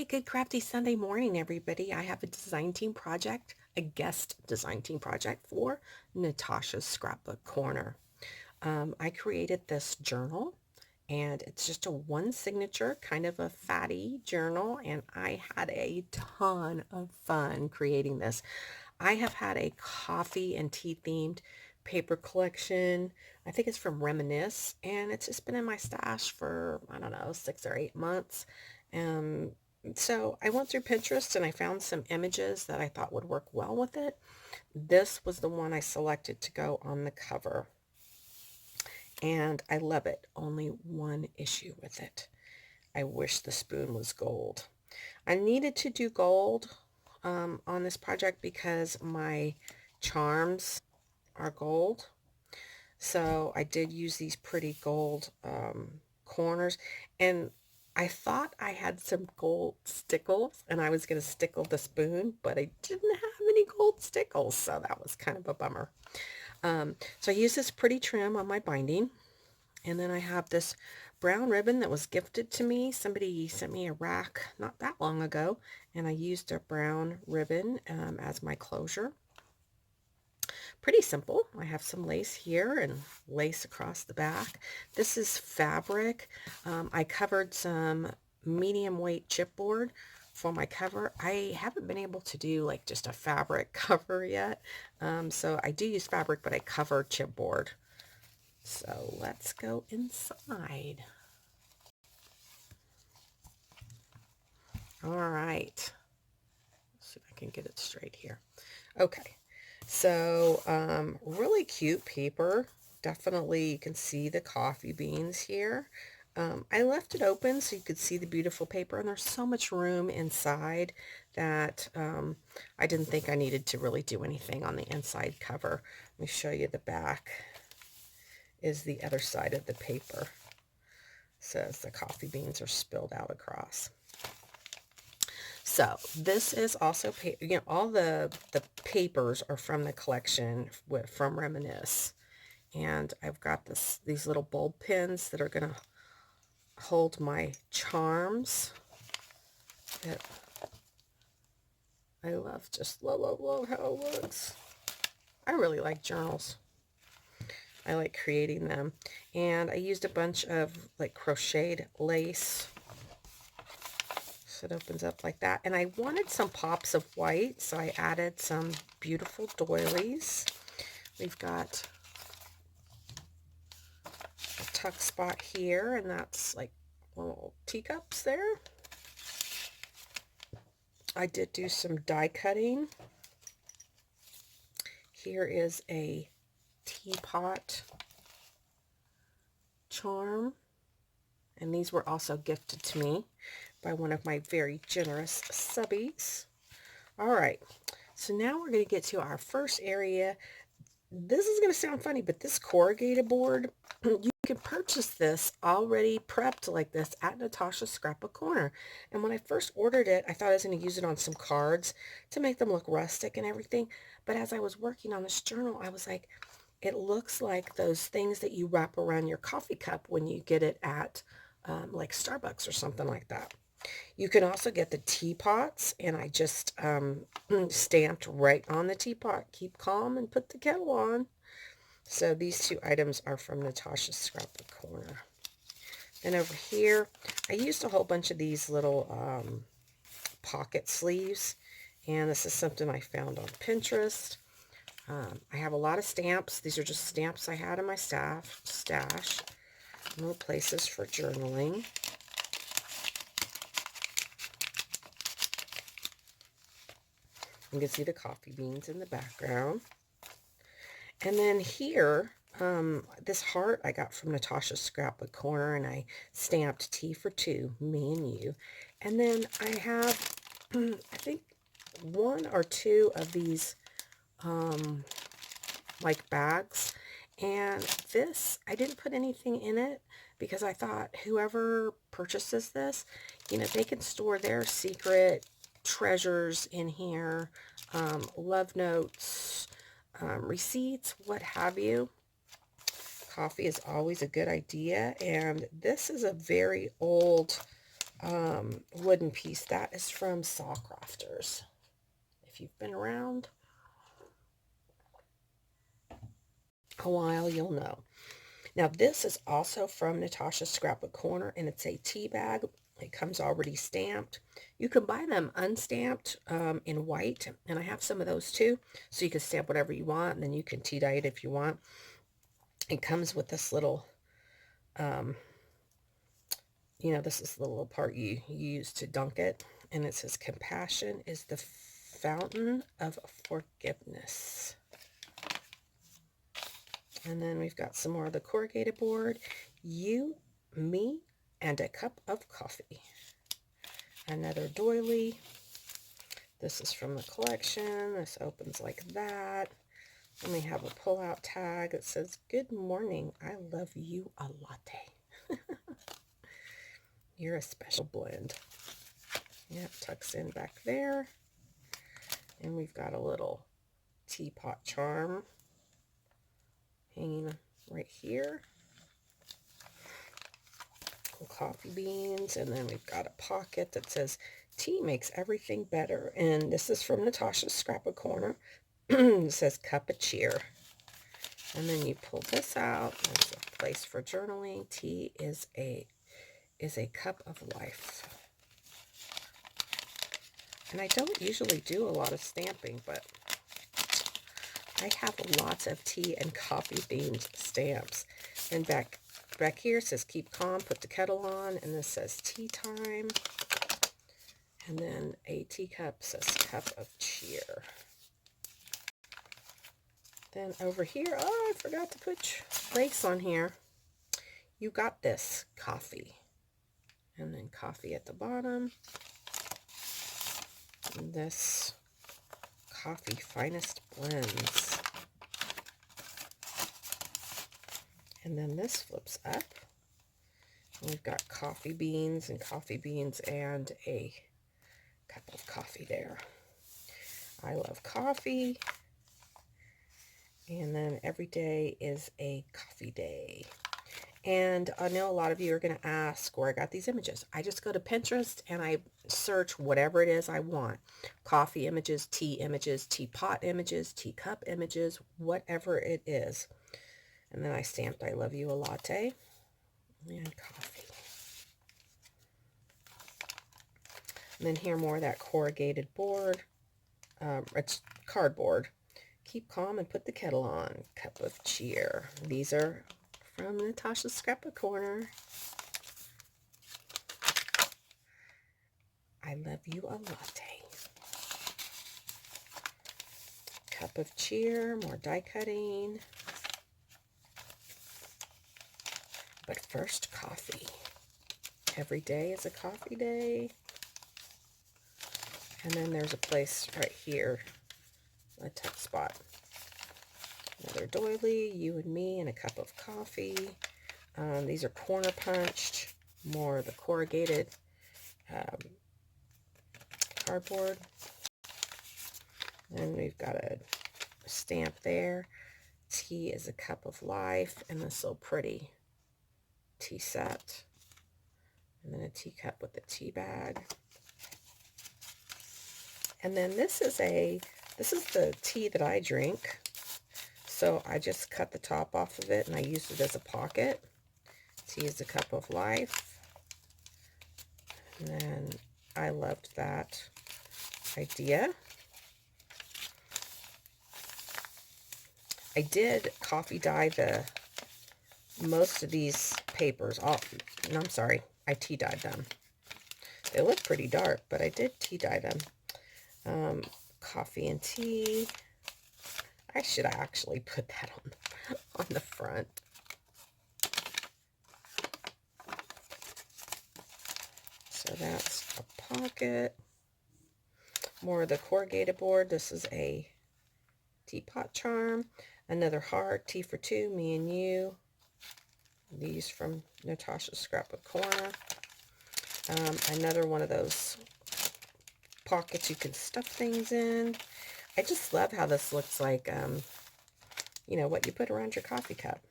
Good crafty Sunday morning, everybody. I have a design team project, a guest design team project for Natasha's Scrapbook Corner. I created this journal, and it's just a one signature, kind of a fatty journal, and I had a ton of fun creating this. I have had a coffee and tea themed paper collection. I think it's from Reminisce, and it's just been in my stash for, I don't know, 6 or 8 months. Um, so I went through Pinterest and I found some images that I thought would work well with it. This was the one I selected to go on the cover, and I love it. Only one issue with it. I wish the spoon was gold. I needed to do gold on this project because my charms are gold. So I did use these pretty gold corners, and I thought I had some gold stickles and I was going to stickle the spoon, but I didn't have any gold stickles, so that was kind of a bummer. So I used this pretty trim on my binding, and then I have this brown ribbon that was gifted to me. Somebody sent me a rack not that long ago, and I used a brown ribbon as my closure. Pretty simple. I have some lace here and lace across the back. This is fabric. I covered some medium weight chipboard for my cover. I haven't been able to do like just a fabric cover yet. So I do use fabric, but I cover chipboard. So let's go inside. All right. Let's see if I can get it straight here. Okay. So, really cute paper. Definitely, you can see the coffee beans here. I left it open so you could see the beautiful paper, and there's so much room inside that I didn't think I needed to really do anything on the inside cover. Let me show you the back. Is the other side of the paper. Says the coffee beans are spilled out across. So this is also, all the papers are from the collection from Reminisce. And I've got these little bulb pins that are going to hold my charms that I love. Just love how it looks. I really like journals. I like creating them. And I used a bunch of like crocheted lace. So it opens up like that. And I wanted some pops of white, so I added some beautiful doilies. We've got a tuck spot here, and that's like little teacups there. I did do some die cutting. Here is a teapot charm, and these were also gifted to me by one of my very generous subbies. All right, so now we're going to get to our first area. This is going to sound funny, but this corrugated board, you can purchase this already prepped like this at Natasha's Scrapbook Corner. And when I first ordered it, I thought I was going to use it on some cards to make them look rustic and everything. But as I was working on this journal, I was like, it looks like those things that you wrap around your coffee cup when you get it at like Starbucks or something like that. You can also get the teapots, and I just stamped right on the teapot, keep calm and put the kettle on. So these two items are from Natasha's Scrapbook Corner. And over here, I used a whole bunch of these little pocket sleeves, and this is something I found on Pinterest. I have a lot of stamps. These are just stamps I had in my stash. Little places for journaling. You can see the coffee beans in the background. And then here, this heart I got from Natasha's Scrapbook Corner, and I stamped Tea for Two, me and you. And then I have, I think, one or two of these, like bags. And this, I didn't put anything in it because I thought whoever purchases this, they can store their secret treasures in here, love notes, receipts, what have you. Coffee is always a good idea, and this is a very old wooden piece. That is from Saw Crafters. If you've been around a while, you'll know. Now this is also from Natasha's Scrapbook Corner, and it's a tea bag. It comes already stamped. You can buy them unstamped in white, and I have some of those too. So you can stamp whatever you want, and then you can tea dye it if you want. It comes with this little, this is the little part you use to dunk it. And it says, "Compassion is the fountain of forgiveness." And then we've got some more of the corrugated board. "You, me, and a cup of coffee." Another doily. This is from the collection. This opens like that. And we have a pull-out tag that says, "Good morning. I love you a latte." You're a special blend. Yep, tucks in back there. And we've got a little teapot charm hanging right here. Coffee beans, and then we've got a pocket that says, "Tea makes everything better." And this is from Natasha's Scrapbook Corner. It says, "Cup of cheer." And then you pull this out. There's a place for journaling. Tea is a cup of life. And I don't usually do a lot of stamping, but I have lots of tea and coffee themed stamps. And back here it says, "Keep calm, put the kettle on," and this says tea time. And then a teacup says "Cup of cheer." Then over here, oh, I forgot to put lace on here. "You got this, coffee." And then coffee at the bottom. And this coffee finest blends. And then this flips up. And we've got coffee beans and a cup of coffee there. I love coffee. And then every day is a coffee day. And I know a lot of you are going to ask where I got these images. I just go to Pinterest and I search whatever it is I want. Coffee images, teapot images, teacup images, whatever it is. And then I stamped "I love you a latte" and coffee. And then here more of that corrugated board. It's cardboard. "Keep calm and put the kettle on. Cup of cheer." These are from Natasha's Scrapbook Corner. "I love you a latte." Cup of cheer, more die cutting. But first, coffee. Every day is a coffee day. And then there's a place right here, a tuck spot. Another doily, "You and me and a cup of coffee." These are corner punched. More of the corrugated cardboard. And we've got a stamp there. "Tea is a cup of life," and this little pretty tea set. And then a teacup with a tea bag. And then this is the tea that I drink. So I just cut the top off of it and I used it as a pocket. "Tea is a cup of life." And then I loved that idea. I did coffee dye most of these papers. I'm sorry, I tea dyed them. They look pretty dark, but I did tea dye them. Coffee and tea. I should actually put that on the front. So that's a pocket. More of the corrugated board. This is a teapot charm. Another heart, "Tea for two, me and you." These from Natasha's Scrapbook Corner. Another one of those pockets you can stuff things in. I just love how this looks like, what you put around your coffee cup.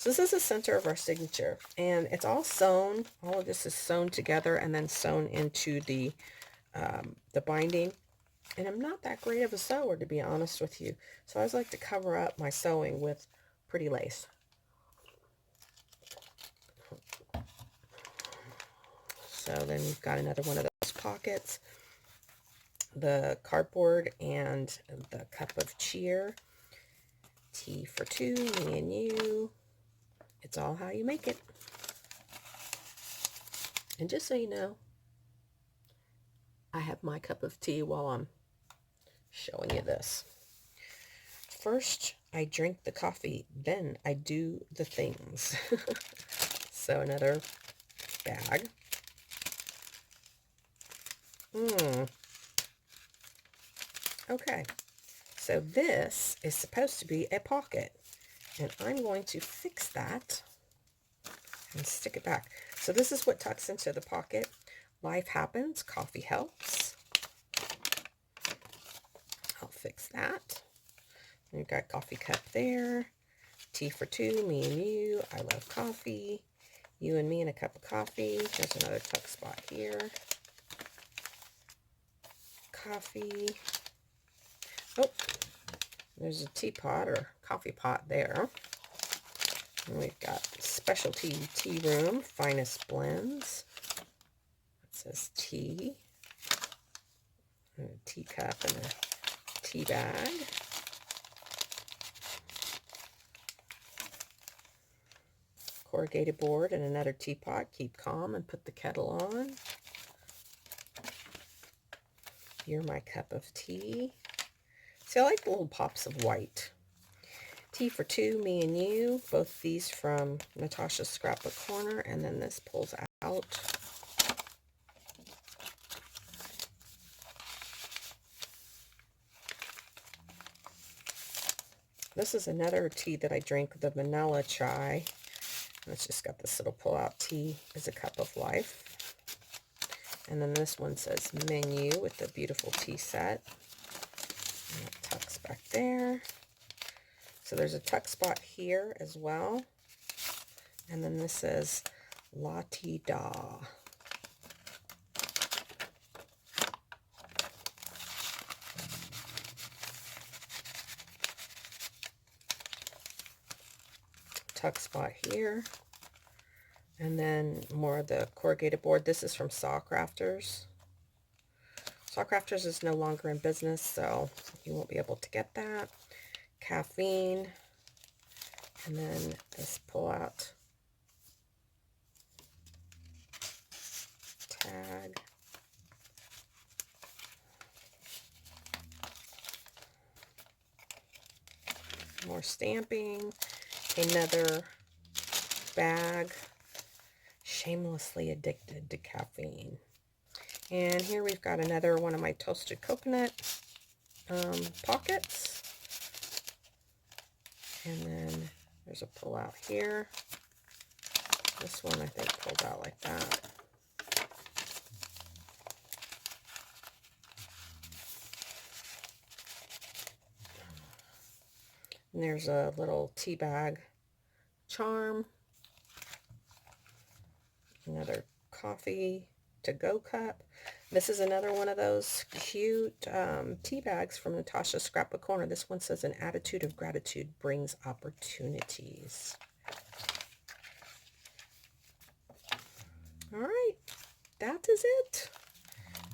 So this is the center of our signature, and it's all sewn. All of this is sewn together and then sewn into the binding. And I'm not that great of a sewer, to be honest with you. So I always like to cover up my sewing with pretty lace. So then you've got another one of those pockets. The cardboard and the cup of cheer. Tea for two, me and you. It's all how you make it. And just so you know, I have my cup of tea while I'm showing you this. First, I drink the coffee, then I do the things. So another bag. Okay, so this is supposed to be a pocket, and I'm going to fix that and stick it back. So this is what tucks into the pocket. Life happens, coffee helps. I'll fix that. We've got coffee cup there. Tea for two, me and you. I love coffee. You and me and a cup of coffee. There's another tuck spot here. Coffee. Oh, there's a teapot or coffee pot there. And we've got specialty tea room, finest blends. It says tea. And a teacup and a tea bag. Corrugated board and another teapot. Keep calm and put the kettle on. Here's my cup of tea. See, I like the little pops of white. Tea for two, me and you. Both these from Natasha'S Scrapbook Corner. And then this pulls out. This is another tea that I drink, the vanilla chai. It's just got this little pull-out. Tea is a cup of life. And then this one says menu with the beautiful tea set. And it tucks back there. So there's a tuck spot here as well. And then this says la-ti-da. Tuck spot here. And then more of the corrugated board. This is from Saw Crafters. Saw Crafters is no longer in business, so you won't be able to get that. Caffeine. And then this pull-out tag. More stamping. Another bag. Shamelessly addicted to caffeine. And here we've got another one of my toasted coconut pockets. And then there's a pull out here. This one I think pulled out like that. And there's a little tea bag charm. Another coffee to-go cup. This is another one of those cute tea bags from Natasha'S Scrapbook Corner. This one says, an attitude of gratitude brings opportunities. All right, that is it.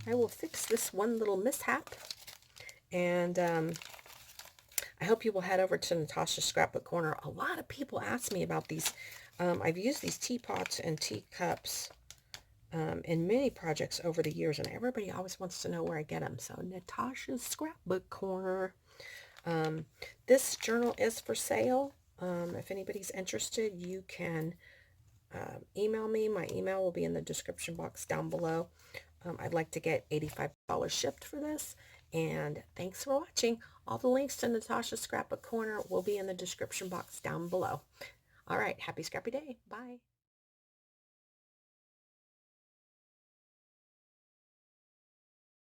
I will fix this one little mishap. And I hope you will head over to Natasha'S Scrapbook Corner. A lot of people ask me about these. I've used these teapots and teacups in many projects over the years, and everybody always wants to know where I get them. So Natasha'S Scrapbook Corner. This journal is for sale. If anybody's interested, you can email me. My email will be in the description box down below. I'd like to get $85 shipped for this. And thanks for watching. All the links to Natasha'S Scrapbook Corner will be in the description box down below. All right, happy scrappy day. Bye.